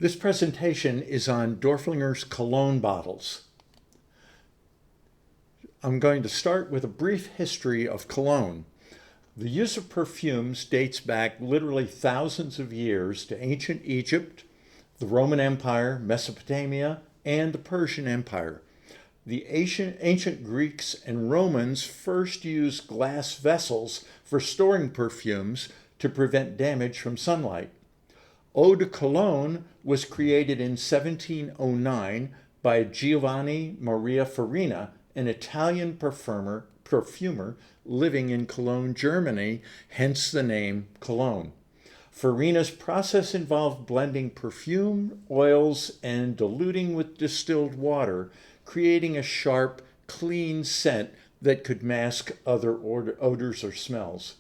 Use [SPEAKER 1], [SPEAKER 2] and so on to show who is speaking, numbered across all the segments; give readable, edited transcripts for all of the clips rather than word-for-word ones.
[SPEAKER 1] This presentation is on Dorflinger's Cologne bottles. I'm going to start with a brief history of cologne. The use of perfumes dates back literally thousands of years to ancient Egypt, the Roman Empire, Mesopotamia, and the Persian Empire. The ancient Greeks and Romans first used glass vessels for storing perfumes to prevent damage from sunlight. Eau de Cologne was created in 1709 by Giovanni Maria Farina, an Italian perfumer living in Cologne, Germany, hence the name Cologne. Farina's process involved blending perfume, oils, and diluting with distilled water, creating a sharp, clean scent that could mask other odors or smells.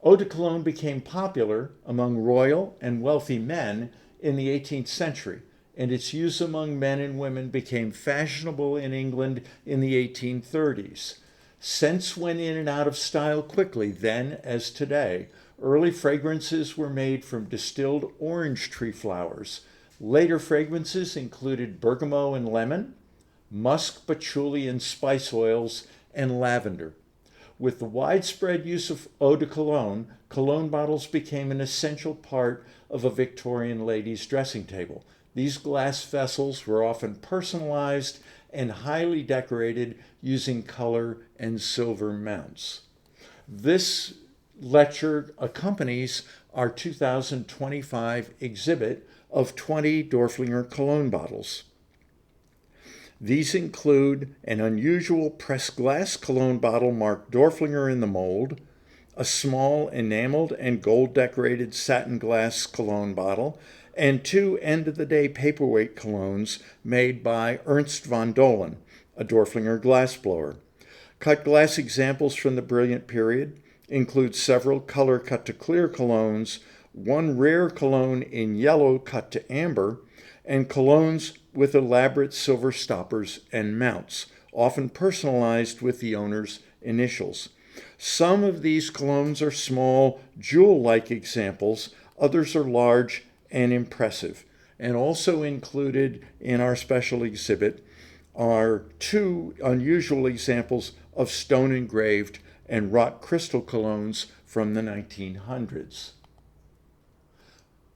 [SPEAKER 1] Eau de Cologne became popular among royal and wealthy men in the 18th century, and its use among men and women became fashionable in England in the 1830s. Scents went in and out of style quickly then as today. Early fragrances were made from distilled orange tree flowers. Later fragrances included bergamot and lemon, musk, patchouli, and spice oils, and lavender. With the widespread use of eau de cologne, cologne bottles became an essential part of a Victorian lady's dressing table. These glass vessels were often personalized and highly decorated using color and silver mounts. This lecture accompanies our 2025 exhibit of 20 Dorflinger Cologne bottles. These include an unusual pressed glass cologne bottle marked Dorflinger in the mold, a small enameled and gold decorated satin glass cologne bottle, and two end-of-the-day paperweight colognes made by Ernst von Dohlen, a Dorflinger glassblower. Cut glass examples from the Brilliant Period include several color cut to clear colognes, one rare cologne in yellow cut to amber, and colognes with elaborate silver stoppers and mounts, often personalized with the owner's initials. Some of these colognes are small, jewel-like examples, others are large and impressive. And also included in our special exhibit are two unusual examples of stone-engraved and rock crystal colognes from the 1900s.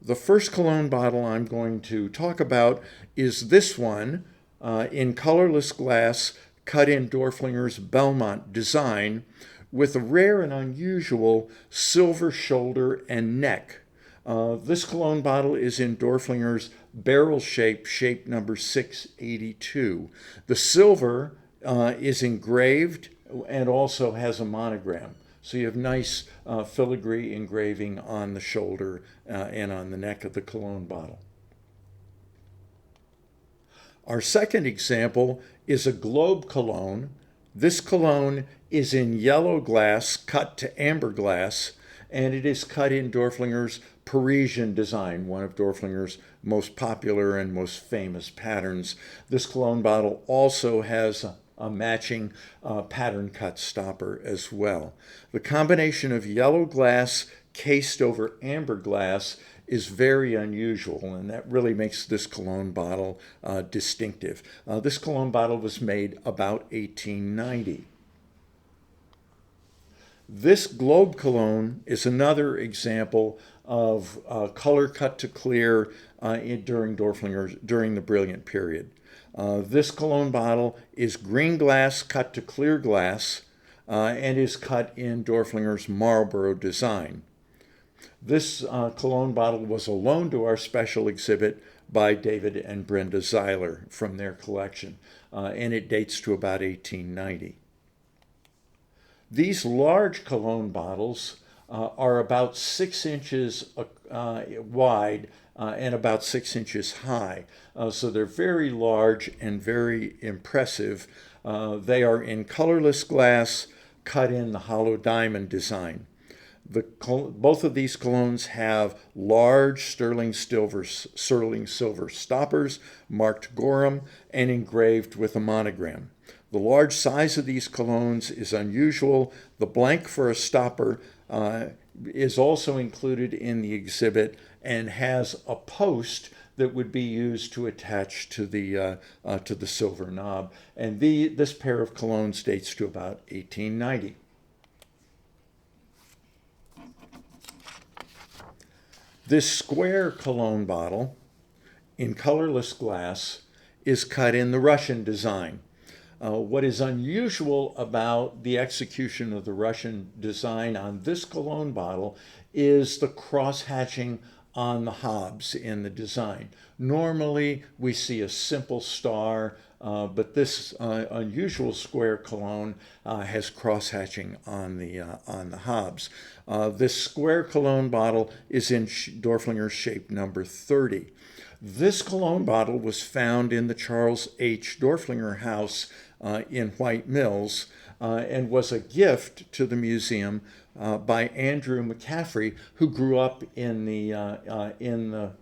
[SPEAKER 1] The first cologne bottle I'm going to talk about is this one in colorless glass cut in Dorflinger's Belmont design with a rare and unusual silver shoulder and neck. This cologne bottle is in Dorflinger's barrel shape number 682. The silver is engraved and also has a monogram. So you have nice filigree engraving on the shoulder and on the neck of the cologne bottle. Our second example is a globe cologne. This cologne is in yellow glass cut to amber glass, and it is cut in Dorflinger's Parisian design, one of Dorflinger's most popular and most famous patterns. This cologne bottle also has a matching pattern cut stopper as well. The combination of yellow glass cased over amber glass is very unusual, and that really makes this cologne bottle distinctive. This cologne bottle was made about 1890. This globe cologne is another example of color cut to clear during the Brilliant Period. This cologne bottle is green glass cut to clear glass and is cut in Dorflinger's Marlborough design. This cologne bottle was a loan to our special exhibit by David and Brenda Zeiler from their collection, and it dates to about 1890. These large cologne bottles are about 6 inches wide and about 6 inches high. So they're very large and very impressive. They are in colorless glass cut in the hollow diamond design. Both of these colognes have large sterling silver stoppers marked Gorham and engraved with a monogram. The large size of these colognes is unusual. The blank for a stopper is also included in the exhibit and has a post that would be used to attach to the silver knob. And this pair of colognes dates to about 1890. This square cologne bottle in colorless glass is cut in the Russian design. What is unusual about the execution of the Russian design on this cologne bottle is the cross-hatching on the hobs in the design. Normally, we see a simple star, but this unusual square cologne has cross-hatching on the hobs. This square cologne bottle is in Dorflinger shape number 30. This cologne bottle was found in the Charles H. Dorflinger house in White Mills and was a gift to the museum by Andrew McCaffrey, who grew up in the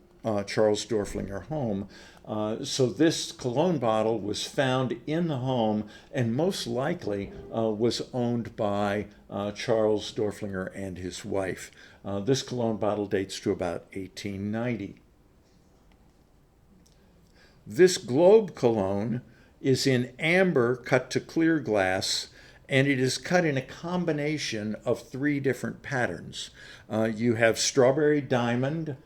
[SPEAKER 1] Charles Dorflinger home. So this cologne bottle was found in the home and most likely was owned by Charles Dorflinger and his wife. This cologne bottle dates to about 1890. This globe cologne is in amber cut to clear glass, and it is cut in a combination of 3 different patterns. You have strawberry diamond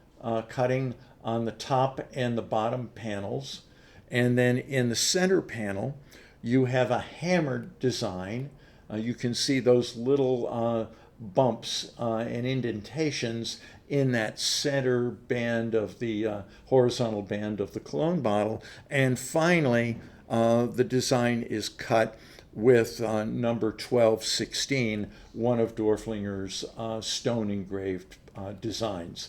[SPEAKER 1] cutting on the top and the bottom panels, and then in the center panel you have a hammered design. You can see those little bumps and indentations in that center band of the horizontal band of the cologne bottle. And finally, the design is cut with number 1216, one of Dorflinger's stone engraved designs.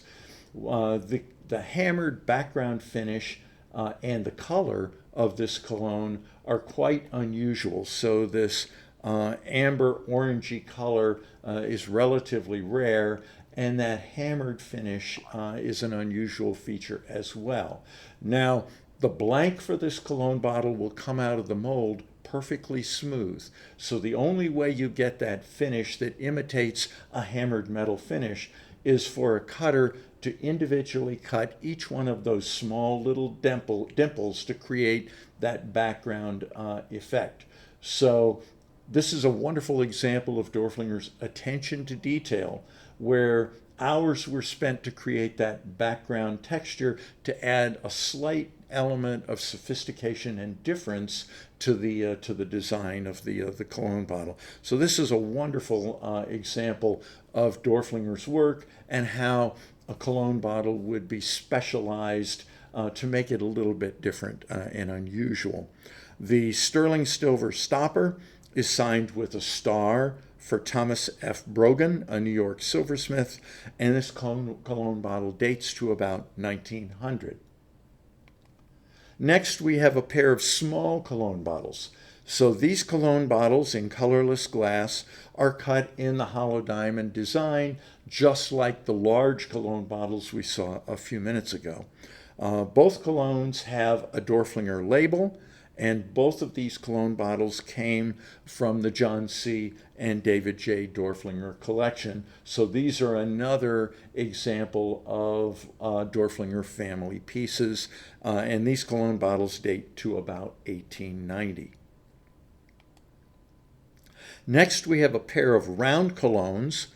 [SPEAKER 1] The hammered background finish and the color of this cologne are quite unusual. So this amber orangey color is relatively rare, and that hammered finish is an unusual feature as well. Now, the blank for this cologne bottle will come out of the mold perfectly smooth. So the only way you get that finish that imitates a hammered metal finish is for a cutter to individually cut each one of those small little dimples to create that background effect. So this is a wonderful example of Dorflinger's attention to detail, where hours were spent to create that background texture to add a slight element of sophistication and difference to the design of the cologne bottle. So this is a wonderful example of Dorflinger's work and how a cologne bottle would be specialized to make it a little bit different and unusual. The sterling silver stopper is signed with a star for Thomas F. Brogan, a New York silversmith, and this cologne bottle dates to about 1900. Next, we have a pair of small cologne bottles. So these cologne bottles in colorless glass are cut in the hollow diamond design, just like the large cologne bottles we saw a few minutes ago. Both colognes have a Dorflinger label, and both of these cologne bottles came from the John C. and David J. Dorflinger collection. So these are another example of Dorflinger family pieces, and these cologne bottles date to about 1890. Next, we have a pair of round colognes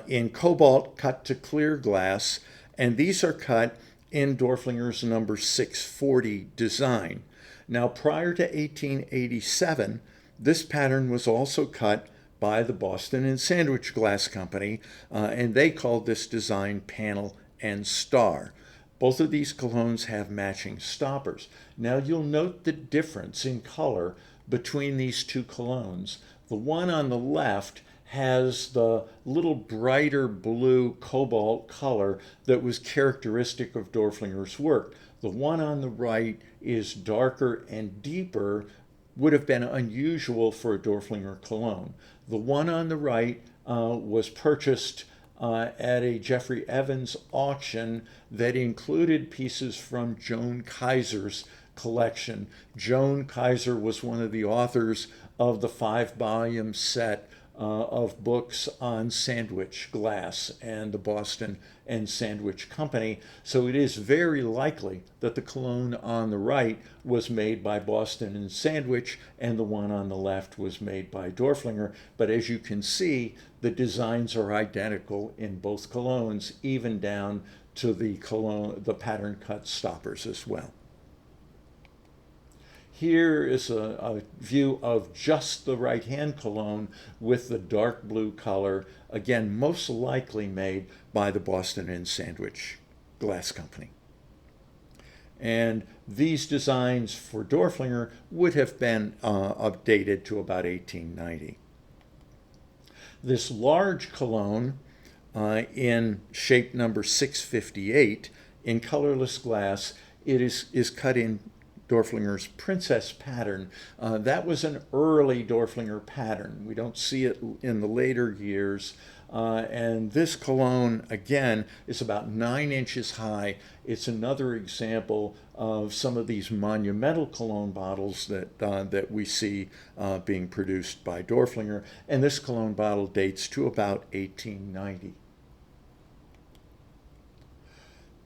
[SPEAKER 1] in cobalt cut to clear glass, and these are cut in Dorflinger's number 640 design. Now, prior to 1887, this pattern was also cut by the Boston and Sandwich Glass Company, and they called this design panel and star. Both of these colognes have matching stoppers. Now, you'll note the difference in color between these two colognes. The one on the left has the little brighter blue cobalt color that was characteristic of Dorflinger's work. The one on the right is darker and deeper, would have been unusual for a Dorflinger cologne. The one on the right was purchased at a Jeffrey Evans auction that included pieces from Joan Kaiser's collection. Joan Kaiser was one of the authors of the 5-volume set of books on sandwich glass and the Boston and Sandwich Company. So it is very likely that the cologne on the right was made by Boston and Sandwich, and the one on the left was made by Dorflinger. But as you can see, the designs are identical in both colognes, even down to the pattern cut stoppers as well. Here is a view of just the right-hand cologne with the dark blue color, again, most likely made by the Boston and Sandwich Glass Company. And these designs for Dorflinger would have been updated to about 1890. This large cologne in shape number 658 in colorless glass, it is cut in Dorflinger's Princess pattern. That was an early Dorflinger pattern. We don't see it in the later years. And this cologne, again, is about 9 inches high. It's another example of some of these monumental cologne bottles that we see being produced by Dorflinger. And this cologne bottle dates to about 1890.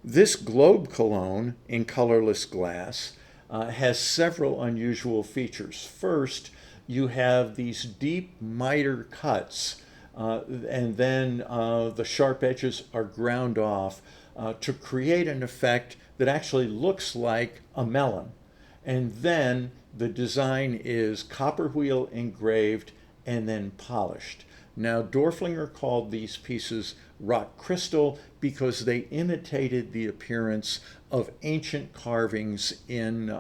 [SPEAKER 1] This globe cologne in colorless glass has several unusual features. First, you have these deep miter cuts, and then the sharp edges are ground off to create an effect that actually looks like a melon. And then the design is copper wheel engraved and then polished. Now, Dorflinger called these pieces rock crystal because they imitated the appearance of ancient carvings in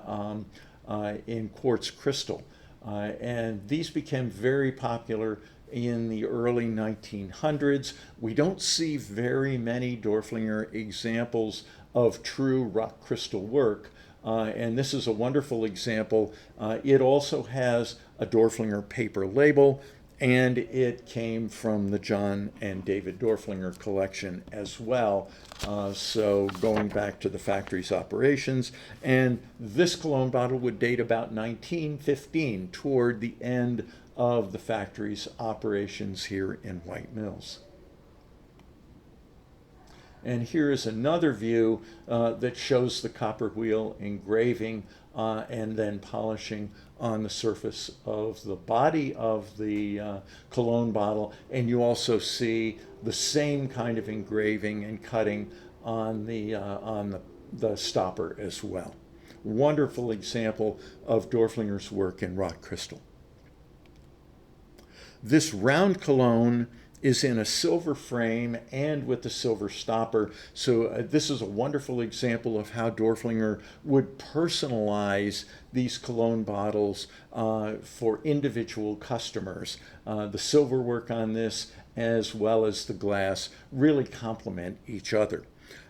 [SPEAKER 1] quartz crystal. And these became very popular in the early 1900s. We don't see very many Dorflinger examples of true rock crystal work. And this is a wonderful example. It also has a Dorflinger paper label, and it came from the John and David Dorflinger collection as well. So going back to the factory's operations, and this cologne bottle would date about 1915, toward the end of the factory's operations here in White Mills. And here is another view that shows the copper wheel engraving and then polishing on the surface of the body of the cologne bottle. And you also see the same kind of engraving and cutting on the stopper as well. Wonderful example of Dorflinger's work in rock crystal. This round cologne is in a silver frame and with the silver stopper. So this is a wonderful example of how Dorflinger would personalize these cologne bottles for individual customers. The silver work on this, as well as the glass, really complement each other.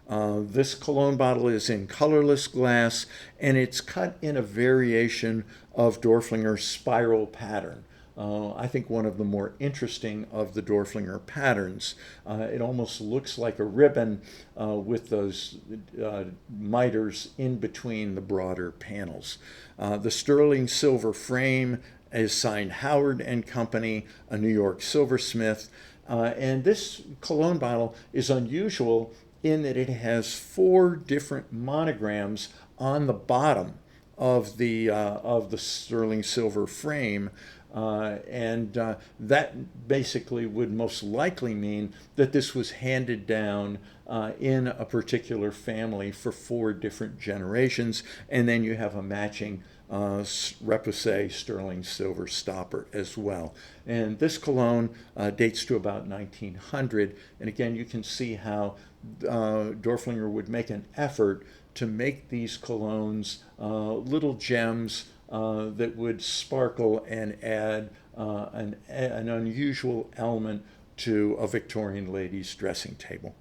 [SPEAKER 1] This cologne bottle is in colorless glass, and it's cut in a variation of Dorflinger's spiral pattern. I think one of the more interesting of the Dorflinger patterns. It almost looks like a ribbon with those miters in between the broader panels. The sterling silver frame is signed Howard and Company, a New York silversmith. And this cologne bottle is unusual in that it has 4 different monograms on the bottom of the sterling silver frame. That basically would most likely mean that this was handed down in a particular family for 4 different generations, and then you have a matching repoussé sterling silver stopper as well. And this cologne dates to about 1900, and again you can see how Dorflinger would make an effort to make these colognes little gems that would sparkle and add an unusual element to a Victorian lady's dressing table.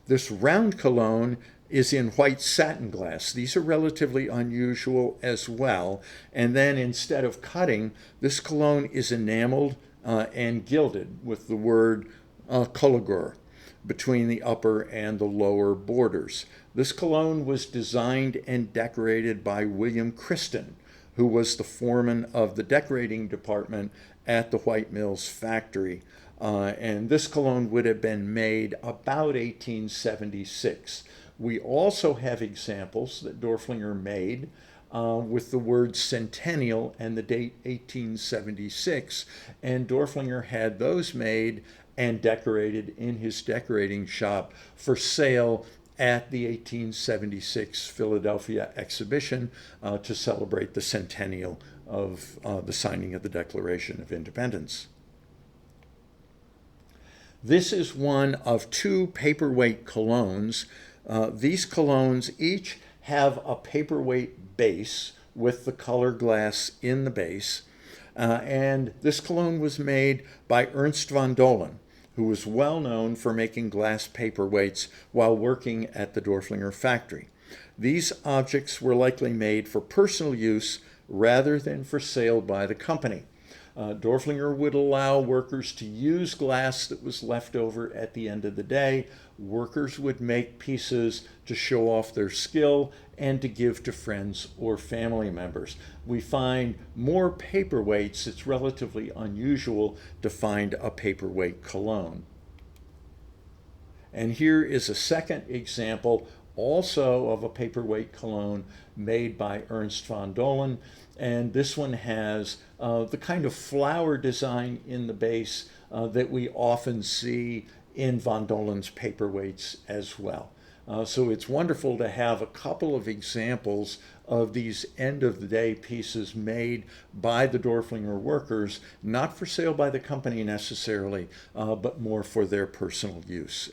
[SPEAKER 1] This round cologne is in white satin glass. These are relatively unusual as well. And then instead of cutting, this cologne is enameled and gilded with the word Colognes between the upper and the lower borders. This cologne was designed and decorated by William Christen, who was the foreman of the decorating department at the White Mills factory. And this cologne would have been made about 1876. We also have examples that Dorflinger made with the word centennial and the date 1876. And Dorflinger had those made and decorated in his decorating shop for sale at the 1876 Philadelphia exhibition to celebrate the centennial of the signing of the Declaration of Independence. This is one of two paperweight colognes. These colognes each have a paperweight base with the color glass in the base. And this cologne was made by Ernst von Dohlen, who was well known for making glass paperweights while working at the Dorflinger factory. These objects were likely made for personal use rather than for sale by the company. Dorflinger would allow workers to use glass that was left over at the end of the day. Workers would make pieces to show off their skill and to give to friends or family members. We find more paperweights. It's relatively unusual to find a paperweight cologne. And here is a second example also of a paperweight cologne made by Ernst von Dohlen. And this one has the kind of flower design in the base that we often see in von Dohlen's paperweights as well. So it's wonderful to have a couple of examples of these end-of-the-day pieces made by the Dorflinger workers, not for sale by the company necessarily, but more for their personal use.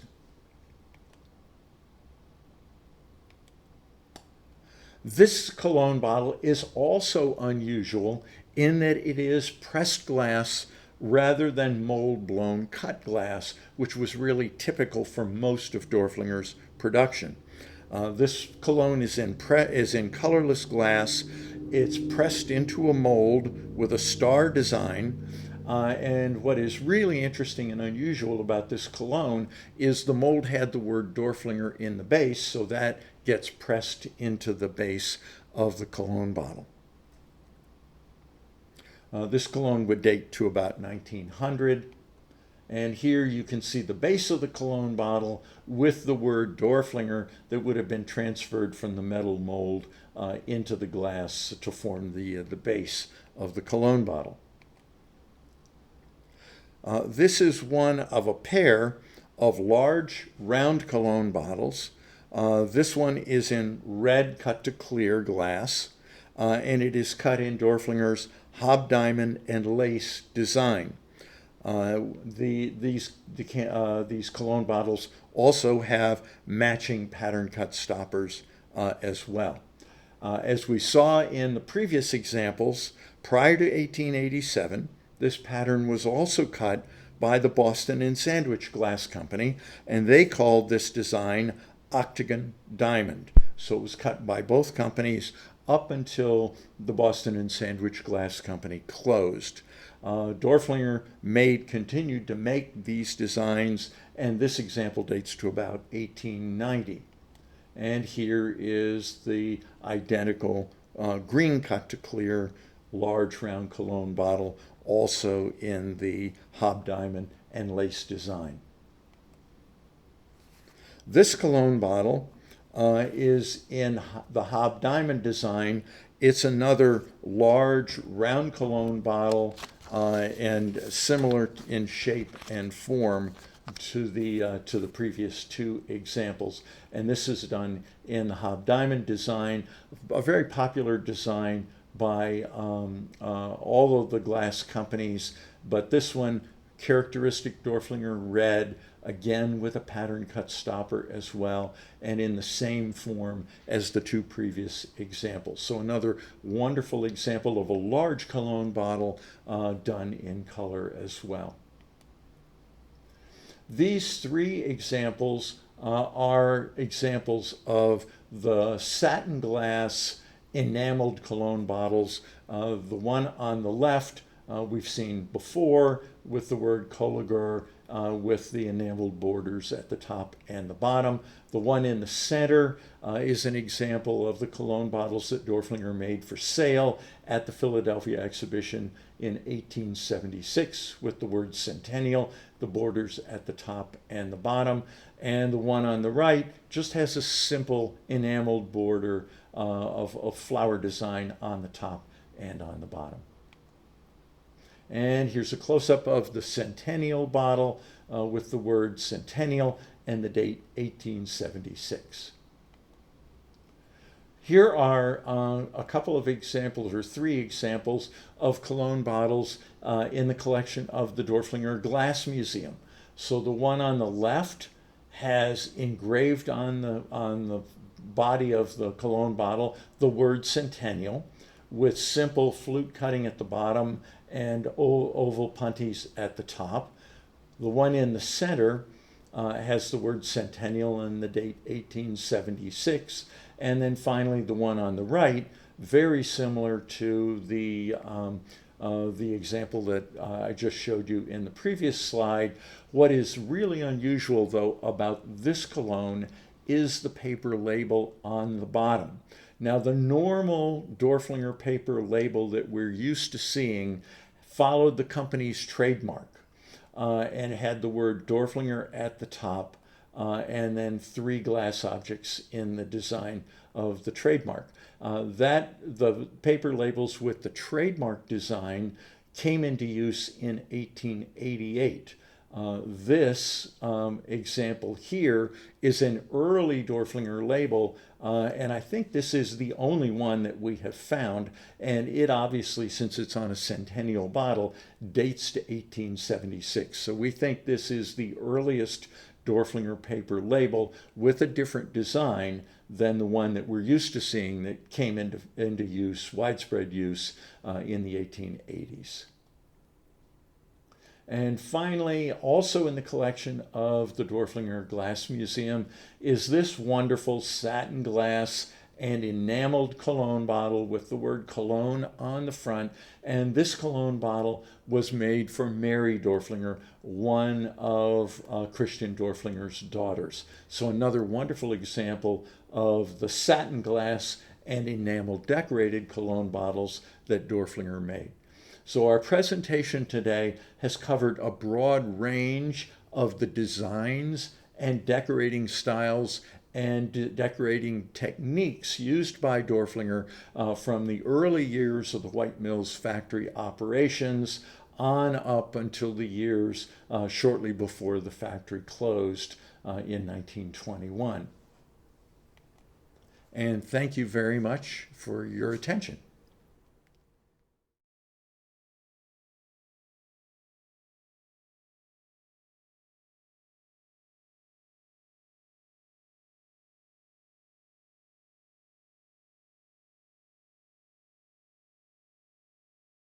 [SPEAKER 1] This cologne bottle is also unusual in that it is pressed glass rather than mold-blown cut glass, which was really typical for most of Dorflinger's production. This cologne is in colorless glass. It's pressed into a mold with a star design. And what is really interesting and unusual about this cologne is the mold had the word Dorflinger in the base, so that gets pressed into the base of the cologne bottle. This cologne would date to about 1900. And here you can see the base of the cologne bottle with the word Dorflinger that would have been transferred from the metal mold into the glass to form the base of the cologne bottle. This is one of a pair of large round cologne bottles. This one is in red cut to clear glass, and it is cut in Dorflinger's hob diamond and lace design. These cologne bottles also have matching pattern cut stoppers as well. As we saw in the previous examples, prior to 1887, this pattern was also cut by the Boston and Sandwich Glass Company, and they called this design octagon diamond. So it was cut by both companies up until the Boston and Sandwich Glass Company closed. Dorflinger continued to make these designs, and this example dates to about 1890. And here is the identical green cut to clear large round cologne bottle, also in the hob diamond and lace design. This cologne bottle is in the hob diamond design. It's another large round cologne bottle and similar in shape and form to the previous two examples. And this is done in the hob diamond design, a very popular design by all of the glass companies, but this one, characteristic Dorflinger red, again with a pattern cut stopper as well, and in the same form as the two previous examples. So another wonderful example of a large cologne bottle done in color as well. These three examples are examples of the satin glass enameled cologne bottles. The one on the left we've seen before with the word Colognes with the enameled borders at the top and the bottom. The one in the center is an example of the cologne bottles that Dorflinger made for sale at the Philadelphia exhibition in 1876 with the word Centennial, the borders at the top and the bottom. And the one on the right just has a simple enameled border of flower design on the top and on the bottom. And here's a close-up of the Centennial bottle with the word Centennial and the date 1876. Here are a couple of examples, or 3 examples, of cologne bottles in the collection of the Dorflinger Glass Museum. So the one on the left has engraved on the body of the cologne bottle the word Centennial, with simple flute cutting at the bottom and oval punties at the top. The one in the center has the word Centennial and the date 1876. And then finally, the one on the right, very similar to the example that I just showed you in the previous slide. What is really unusual, though, about this cologne is the paper label on the bottom. Now, the normal Dorflinger paper label that we're used to seeing followed the company's trademark and had the word Dorflinger at the top and then 3 glass objects in the design of the trademark. The paper labels with the trademark design came into use in 1888. This example here is an early Dorflinger label, and I think this is the only one that we have found, and it obviously, since it's on a Centennial bottle, dates to 1876. So we think this is the earliest Dorflinger paper label with a different design than the one that we're used to seeing that came into use, widespread use, in the 1880s. And finally, also in the collection of the Dorflinger Glass Museum is this wonderful satin glass and enameled cologne bottle with the word Cologne on the front. And this cologne bottle was made for Mary Dorflinger, one of Christian Dorflinger's daughters. So another wonderful example of the satin glass and enamel decorated cologne bottles that Dorflinger made. So our presentation today has covered a broad range of the designs and decorating styles and decorating techniques used by Dorflinger from the early years of the White Mills factory operations on up until the years shortly before the factory closed in 1921. And thank you very much for your attention.